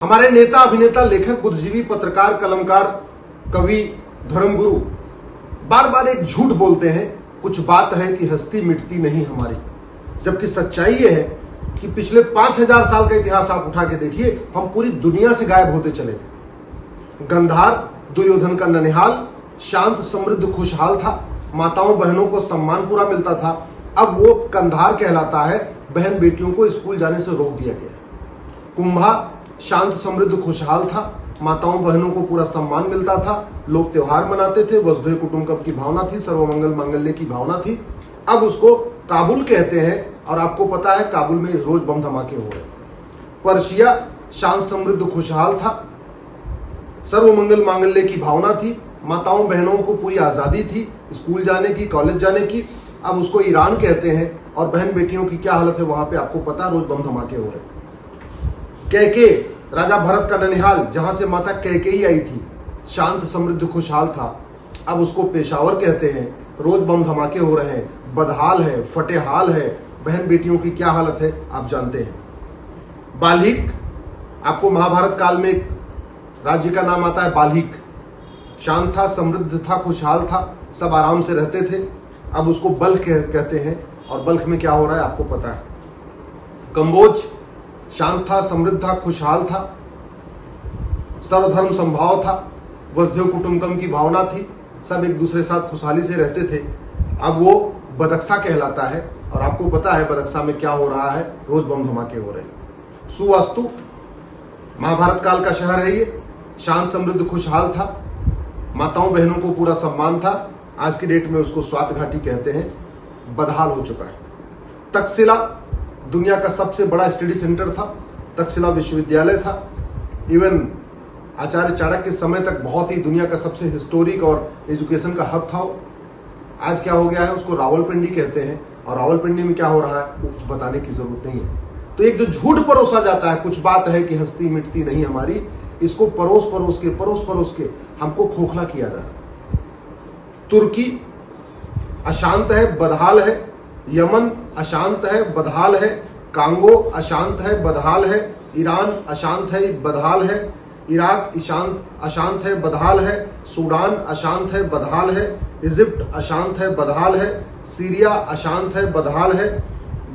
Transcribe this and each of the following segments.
हमारे नेता, अभिनेता, लेखक, बुद्धिजीवी, पत्रकार, कलमकार, कवि, धर्मगुरु बार बार एक झूठ बोलते हैं, कुछ बात है कि हस्ती मिटती नहीं हमारी। जबकि सच्चाई यह है कि पिछले 5000 साल का इतिहास आप उठा के देखिए, हम पूरी दुनिया से गायब होते चले गए। गंधार दुर्योधन का ननिहाल शांत, समृद्ध, खुशहाल था। माताओं बहनों को सम्मान पूरा मिलता था। अब वो कंधार कहलाता है। बहन बेटियों को स्कूल जाने से रोक दिया गया। कुंभा शांत, समृद्ध, खुशहाल था। माताओं बहनों को पूरा सम्मान मिलता था। लोग त्योहार मनाते थे। वसुधैव कुटुंबकम की भावना थी। सर्वमंगल मांगल्य की भावना थी। अब उसको काबुल कहते हैं और आपको पता है काबुल में रोज बम धमाके हो रहे। पर्शिया शांत, समृद्ध, खुशहाल था। सर्वमंगल मांगल्य की भावना थी। माताओं बहनों को पूरी आजादी थी स्कूल जाने की, कॉलेज जाने की। अब उसको ईरान कहते हैं और बहन बेटियों की क्या हालत है वहां पे आपको पता, रोज बम धमाके हो रहे। कैके राजा भरत का ननिहाल, जहां से माता कैकेयी आई थी, शांत, समृद्ध, खुशहाल था। अब उसको पेशावर कहते हैं। रोज बम धमाके हो रहे हैं। बदहाल है, फटेहाल है। बहन बेटियों की क्या हालत है आप जानते हैं। बाल्हिक, आपको महाभारत काल में एक राज्य का नाम आता है बाल्हिक। शांत था, समृद्ध था, खुशहाल था। सब आराम से रहते थे। अब उसको बल्ख कहते हैं और बल्ख में क्या हो रहा है आपको पता है। कंबोज शांत था, समृद्ध था, खुशहाल था। सर्वधर्म संभाव था। वसुधैव कुटुंबकम की भावना थी। सब एक दूसरे साथ खुशहाली से रहते थे। अब वो बदक्सा कहलाता है और आपको पता है बदक्सा में क्या हो रहा है, रोज बम धमाके हो रहे हैं। सुवास्तु महाभारत काल का शहर है ये। शांत, समृद्ध, खुशहाल था। माताओं बहनों को पूरा सम्मान था। आज की डेट में उसको स्वात घाटी कहते हैं। बदहाल हो चुका है। तक्षशिला दुनिया का सबसे बड़ा स्टडी सेंटर था। तक्षशिला विश्वविद्यालय था। इवन आचार्य चाणक्य के समय तक बहुत ही दुनिया का सबसे हिस्टोरिक और एजुकेशन का हब था। आज क्या हो गया है, उसको रावलपिंडी कहते हैं। और रावलपिंडी में क्या हो रहा है वो कुछ बताने की जरूरत नहीं है। तो एक जो झूठ परोसा जाता है, कुछ बात है कि हस्ती मिटती नहीं हमारी, इसको परोस परोस के हमको खोखला किया जा रहा है। तुर्की अशांत है, बदहाल है। यमन अशांत है, बदहाल है। कांगो अशांत है, बदहाल है। ईरान अशांत है, बदहाल है। इराक अशांत है, बदहाल है। सूडान अशांत है, बदहाल है। इजिप्ट अशांत है, बदहाल है। सीरिया अशांत है, बदहाल है।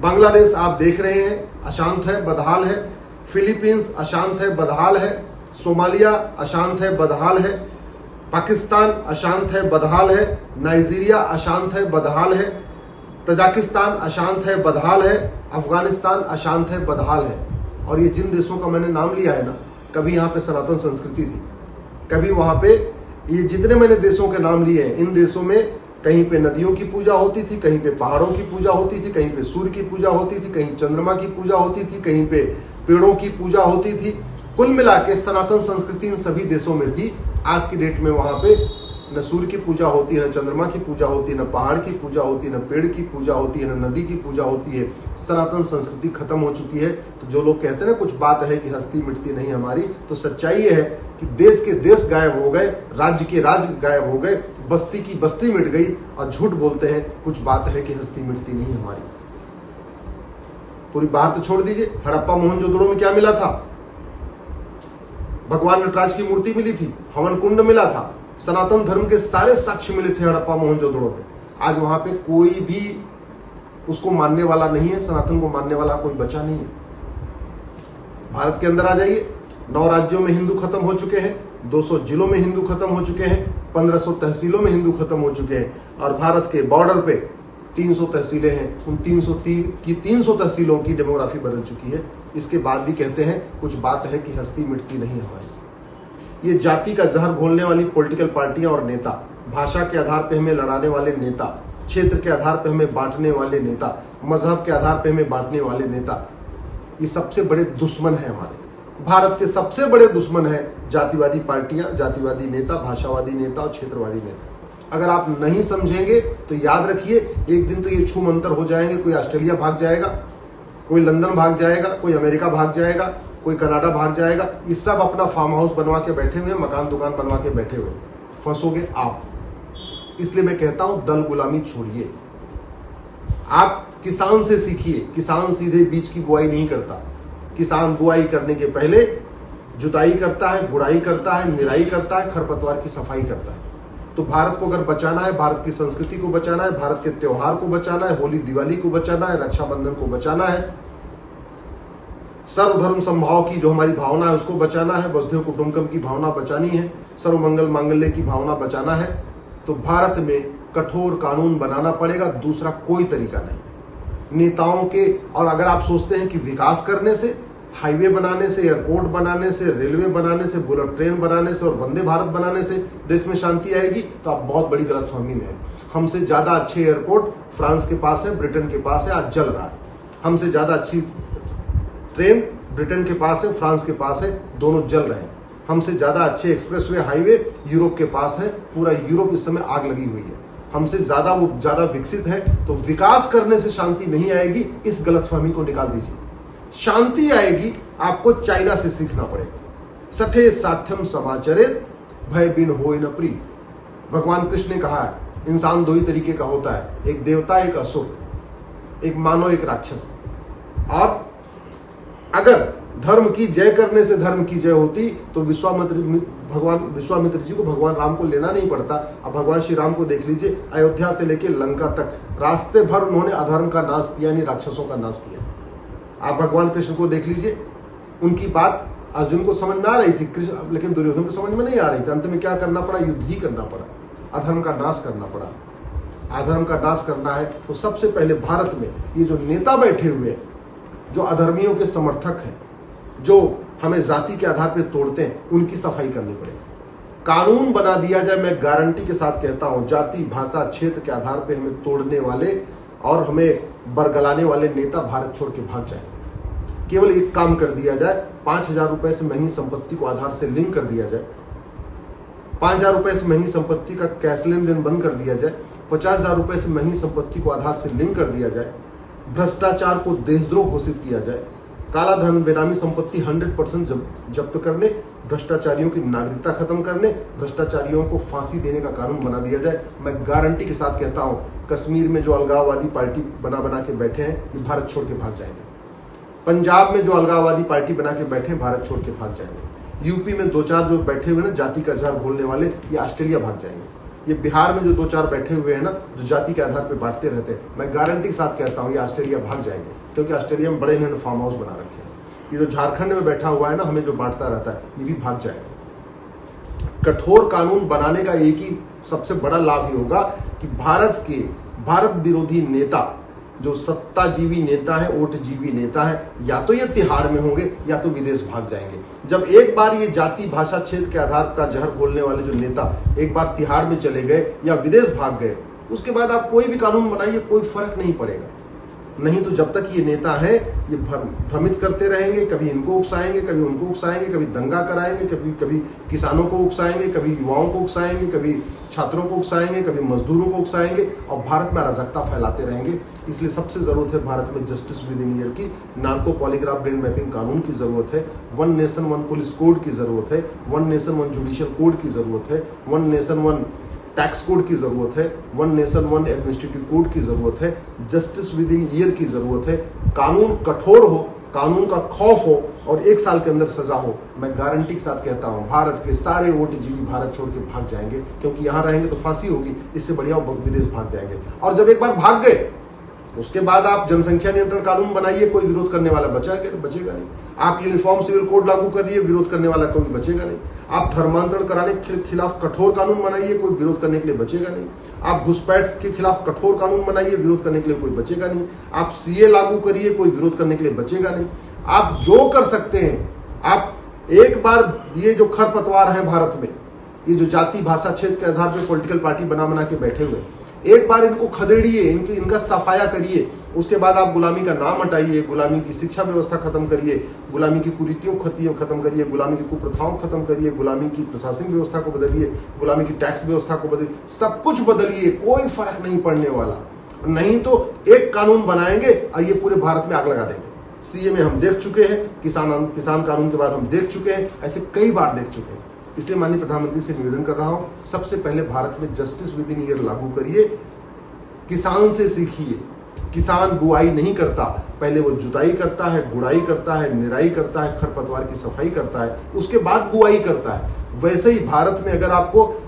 बांग्लादेश आप देख रहे हैं अशांत है, बदहाल है। फिलीपींस अशांत है, बदहाल है। सोमालिया अशांत है, बदहाल है। पाकिस्तान अशांत है, बदहाल है। नाइजीरिया अशांत है, बदहाल है। तजाकिस्तान अशांत है, बदहाल है। अफगानिस्तान अशांत है, बदहाल है। और ये जिन देशों का मैंने नाम लिया है ना, कभी यहाँ पे सनातन संस्कृति थी, कभी वहां पे ये जितने मैंने देशों के नाम लिए हैं, इन देशों में कहीं पे नदियों की पूजा होती थी, कहीं पे पहाड़ों की पूजा होती थी, कहीं पे सूर्य की पूजा होती थी, कहीं चंद्रमा की पूजा होती थी, कहीं पे पेड़ों की पूजा होती थी। कुल मिला के सनातन संस्कृति इन सभी देशों में थी। आज की डेट में वहां पे न सूर्य की पूजा होती है, न चंद्रमा की पूजा होती है, न पहाड़ की पूजा होती है, न पेड़ की पूजा होती है, न नदी की पूजा होती है। सनातन संस्कृति खत्म हो चुकी है। तो जो लोग कहते हैं ना कुछ बात है कि हस्ती मिटती नहीं हमारी, तो सच्चाई ये है कि देश के देश गायब हो गए, राज्य के राज्य गायब हो गए, बस्ती की बस्ती मिट गई। और झूठ बोलते हैं कुछ बात है कि हस्ती मिटती नहीं हमारी। पूरी बात तो छोड़ दीजिए, हड़प्पा मोहनजोदड़ो में क्या मिला था? भगवान नटराज की मूर्ति मिली थी, हवन कुंड मिला था, सनातन धर्म के सारे साक्ष्य मिले थे हड़प्पा मोहनजोदड़ो पे। आज वहां पे कोई भी उसको मानने वाला नहीं है, सनातन को मानने वाला कोई बचा नहीं है। भारत के अंदर आ जाइए, 9 राज्यों में हिंदू खत्म हो चुके हैं, 200 जिलों में हिंदू खत्म हो चुके हैं, 1500 तहसीलों में हिंदू खत्म हो चुके हैं। और भारत के बॉर्डर पे 300 तहसीलें हैं। उन 300 तहसीलों की डेमोग्राफी बदल चुकी है। इसके बाद भी कहते हैं कुछ बात है कि हस्ती मिटती नहीं हमारी। ये जाति का जहर घोलने वाली पॉलिटिकल पार्टियां और नेता, भाषा के आधार पे हमें लड़ाने वाले नेता, क्षेत्र के आधार पे हमें बांटने वाले नेता, मजहब के आधार पे हमें बांटने वाले नेता, ये सबसे बड़े दुश्मन है हमारे। भारत के सबसे बड़े दुश्मन है जातिवादी पार्टियां, जातिवादी नेता, भाषावादी नेता और क्षेत्रवादी नेता। अगर आप नहीं समझेंगे तो याद रखिए, एक दिन तो ये छू मंतर हो जाएंगे। कोई ऑस्ट्रेलिया भाग जाएगा, कोई लंदन भाग जाएगा, कोई अमेरिका भाग जाएगा, कोई कनाडा भाग जाएगा। ये सब अपना फार्म हाउस बनवा के बैठे हुए, मकान दुकान बनवा के बैठे हुए, फंसोगे आप। इसलिए मैं कहता हूं दल गुलामी छोड़िए। आप किसान से सीखिए। किसान सीधे बीज की बुआई नहीं करता। किसान बुआई करने के पहले जुताई करता है, गुड़ाई करता है, निराई करता है, खरपतवार की सफाई करता है। तो भारत को अगर बचाना है, भारत की संस्कृति को बचाना है, भारत के त्योहार को बचाना है, होली दिवाली को बचाना है, रक्षाबंधन को बचाना है, सर्वधर्म समभाव की जो हमारी भावना है उसको बचाना है, वसुधैव कुटुंबकम की भावना बचानी है, सर्वमंगल मांगल्य की भावना बचाना है, तो भारत में कठोर कानून बनाना पड़ेगा। दूसरा कोई तरीका नहीं। नेताओं के, और अगर आप सोचते हैं कि विकास करने से, हाईवे बनाने से, एयरपोर्ट बनाने से, रेलवे बनाने से, बुलेट ट्रेन बनाने से और वंदे भारत बनाने से देश में शांति आएगी, तो आप बहुत बड़ी गलतफहमी में है। हमसे ज्यादा अच्छे एयरपोर्ट फ्रांस के पास है, ब्रिटेन के पास है, आज जल रहा है। हमसे ज्यादा अच्छी ट्रेन ब्रिटेन के पास है, फ्रांस के पास है, दोनों जल रहे हैं। हमसे ज्यादा अच्छे एक्सप्रेसवे हाईवे यूरोप के पास है, पूरा यूरोप इस समय आग लगी हुई है। हमसे ज्यादा वो ज्यादा विकसित है। तो विकास करने से शांति नहीं आएगी, इस गलतफहमी को निकाल दीजिए। शांति आएगी, आपको चाइना से सीखना पड़ेगा। सठे साठ्यम समाचरित भय बिन होय न प्रीत। भगवान कृष्ण ने कहा है इंसान दो ही तरीके का होता है, एक देवता, एक असुर, एक मानव, एक राक्षस। और अगर धर्म की जय करने से धर्म की जय होती तो भगवान विश्वामित्र जी को भगवान राम को लेना नहीं पड़ता। अब भगवान श्री राम को देख लीजिए, अयोध्या से लेकर लंका तक रास्ते भर उन्होंने अधर्म का नाश किया, यानी राक्षसों का नाश किया। आप भगवान कृष्ण को देख लीजिए, उनकी बात अर्जुन को समझ में आ रही थी, कृष्ण, लेकिन दुर्योधन को समझ में नहीं आ रही थी। अंत में क्या करना पड़ा? युद्ध ही करना पड़ा, अधर्म का नाश करना पड़ा। अधर्म का नाश करना है तो सबसे पहले भारत में ये जो नेता बैठे हुए हैं, जो अधर्मियों के समर्थक हैं, जो हमें जाति के आधार पर तोड़ते हैं, उनकी सफाई करनी पड़ेगी। कानून बना दिया जाए। मैं गारंटी के साथ कहता हूं, जाति, भाषा, क्षेत्र के आधार पर हमें तोड़ने वाले और हमें बरगलाने वाले नेता भारत छोड़ के भाग जाए। केवल एक काम कर दिया जाए, 5,000 रुपए से महंगी संपत्ति को आधार से लिंक कर दिया जाए, 5,000 रुपए से महंगी संपत्ति का कैश लेन देन बंद कर दिया जाए, 50,000 रुपए से महंगी संपत्ति को आधार से लिंक कर दिया जाए, भ्रष्टाचार को देशद्रोह घोषित किया जाए, काला धन, बेनामी संपत्ति 100% जब्त करने, भ्रष्टाचारियों की नागरिकता खत्म करने, भ्रष्टाचारियों को फांसी देने का कानून बना दिया जाए। मैं गारंटी के साथ कहता हूं, कश्मीर में जो अलगाववादी पार्टी बना के बैठे हैं, ये भारत छोड़ के भाग जाएंगे। पंजाब में जो अलगाववादी पार्टी बना के बैठे हैं, भारत छोड़ के भाग जाएंगे। यूपी में 2-4 जो बैठे हुए ना जाति का जहर घोलने वाले, ये ऑस्ट्रेलिया भाग जाएंगे। ये बिहार में जो 2-4 बैठे हुए हैं ना, जो जाति के आधार पर बांटते रहते हैं, मैं गारंटी के साथ कहता हूं ये ऑस्ट्रेलिया भाग जाएंगे, क्योंकि ऑस्ट्रेलिया में बड़े इन्होंने फार्म हाउस बना रखे हैं। ये जो झारखंड में बैठा हुआ है ना, हमें जो बांटता रहता है, ये भी भाग जाएगा। कठोर कानून बनाने का एक ही सबसे बड़ा लाभ ही होगा कि भारत विरोधी नेता, जो सत्ताजीवी नेता है, ओटजीवी नेता है, या तो ये तिहाड़ में होंगे या तो विदेश भाग जाएंगे। जब एक बार ये जाति, भाषा, क्षेत्र के आधार का जहर घोलने वाले जो नेता एक बार तिहाड़ में चले गए या विदेश भाग गए, उसके बाद आप कोई भी कानून बनाइए, कोई फर्क नहीं पड़ेगा। नहीं तो जब तक ये नेता है, ये भ्रमित करते रहेंगे, कभी इनको उकसाएंगे, कभी उनको उकसाएंगे, कभी दंगा कराएंगे, कभी किसानों को उकसाएंगे, कभी युवाओं को उकसाएंगे, कभी छात्रों को उकसाएंगे, कभी मजदूरों को उकसाएंगे और भारत में अराजकता फैलाते रहेंगे। इसलिए सबसे जरूरत है भारत में जस्टिस विद इन ईयर की, नार्को पॉलीग्राफ ब्रेन मैपिंग कानून की जरूरत है, 1 नेशन 1 पुलिस कोड की जरूरत है, 1 नेशन 1 जुडिशियल कोड की जरूरत है, 1 नेशन 1 टैक्स कोड की जरूरत है, 1 नेशन 1 एडमिनिस्ट्रेटिव कोड की जरूरत है, जस्टिस विद इन ईयर की जरूरत है। कानून कठोर हो, कानून का खौफ हो और 1 साल के अंदर सजा हो। मैं गारंटी के साथ कहता हूं भारत के सारे ओटीजीवी भारत छोड़ के भाग जाएंगे, क्योंकि यहां रहेंगे तो फांसी होगी, इससे बढ़िया विदेश भाग जाएंगे। और जब एक बार भाग गए, उसके बाद आप जनसंख्या नियंत्रण कानून बनाइए, कोई विरोध करने वाला बचेगा नहीं। आप यूनिफॉर्म सिविल कोड लागू करिए, विरोध करने वाला कोई बचेगा नहीं। आप धर्मांतरण कराने के खिलाफ कठोर कानून बनाइए, कोई विरोध करने के लिए बचेगा नहीं। आप घुसपैठ के खिलाफ कठोर कानून बनाइए, विरोध करने के लिए कोई बचेगा नहीं। आप सीए लागू करिए, कोई विरोध करने के लिए बचेगा नहीं। आप जो कर सकते हैं, आप एक बार ये जो खरपतवार है भारत में, ये जो जाति, भाषा, क्षेत्र के आधार पर पॉलिटिकल पार्टी बना के बैठे हुए, एक बार इनको खदेड़िए, इनका सफाया करिए। उसके बाद आप गुलामी का नाम हटाइए, गुलामी की शिक्षा व्यवस्था खत्म करिए, गुलामी की कुरीतियों खत्म करिए, गुलामी की कुप्रथाओं खत्म करिए, गुलामी की प्रशासनिक व्यवस्था को बदलिए, गुलामी की टैक्स व्यवस्था को बदलिए, सब कुछ बदलिए, कोई फर्क नहीं पड़ने वाला। नहीं तो एक कानून बनाएंगे और ये पूरे भारत में आग लगा देंगे। सीए में हम देख चुके हैं, किसान कानून के बाद हम देख चुके हैं, ऐसे कई बार देख चुके हैं। इसलिए माननीय प्रधानमंत्री से निवेदन कर रहा हूं, सबसे पहले भारत में जस्टिस विद इन ईयर लागू करिए, किसान से सीखिए, किसान बुआई नहीं करता, पहले वो जुताई करता है, गुड़ाई करता है, निराई करता है, खरपतवार की सफाई करता है, उसके बाद बुआई करता है। वैसे ही भारत में अगर आपको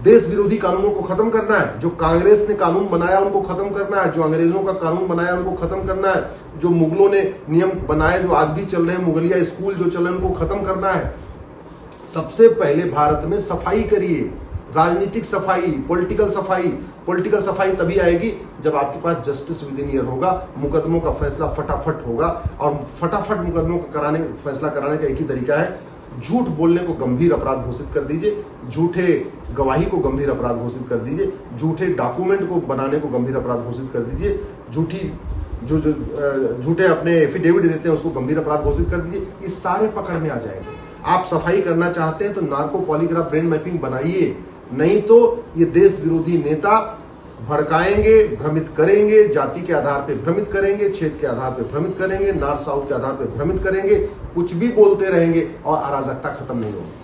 देश विरोधी कानूनों को खत्म करना है, जो कांग्रेस ने कानून बनाया उनको खत्म करना है, जो अंग्रेजों का कानून बनाया उनको खत्म करना है, जो मुगलों ने नियम बनाए, जो आज भी चल रहे हैं, मुगलिया स्कूल जो चल रहे हैं, उनको खत्म करना है। सबसे पहले भारत में सफाई करिए, राजनीतिक सफाई, पॉलिटिकल सफाई। पॉलिटिकल सफाई तभी आएगी जब आपके पास जस्टिस विद इन ईयर होगा, मुकदमों का फैसला फटाफट होगा। और फटाफट मुकदमों का फैसला कराने का एक ही तरीका है, झूठ बोलने को गंभीर अपराध घोषित कर दीजिए, झूठे गवाही को गंभीर अपराध घोषित कर दीजिए, झूठे डॉक्यूमेंट को बनाने को गंभीर अपराध घोषित कर दीजिए, झूठे अपने एफिडेविट देते हैं उसको गंभीर अपराध घोषित कर दीजिए। ये सारे पकड़ में आ जाएंगे। आप सफाई करना चाहते हैं तो नार्को पॉलीग्राफ ब्रेन मैपिंग बनाइए, नहीं तो ये देश विरोधी नेता भड़काएंगे, भ्रमित करेंगे, जाति के आधार पे भ्रमित करेंगे, क्षेत्र के आधार पे भ्रमित करेंगे, नॉर्थ साउथ के आधार पे भ्रमित करेंगे, कुछ भी बोलते रहेंगे और अराजकता खत्म नहीं होगी।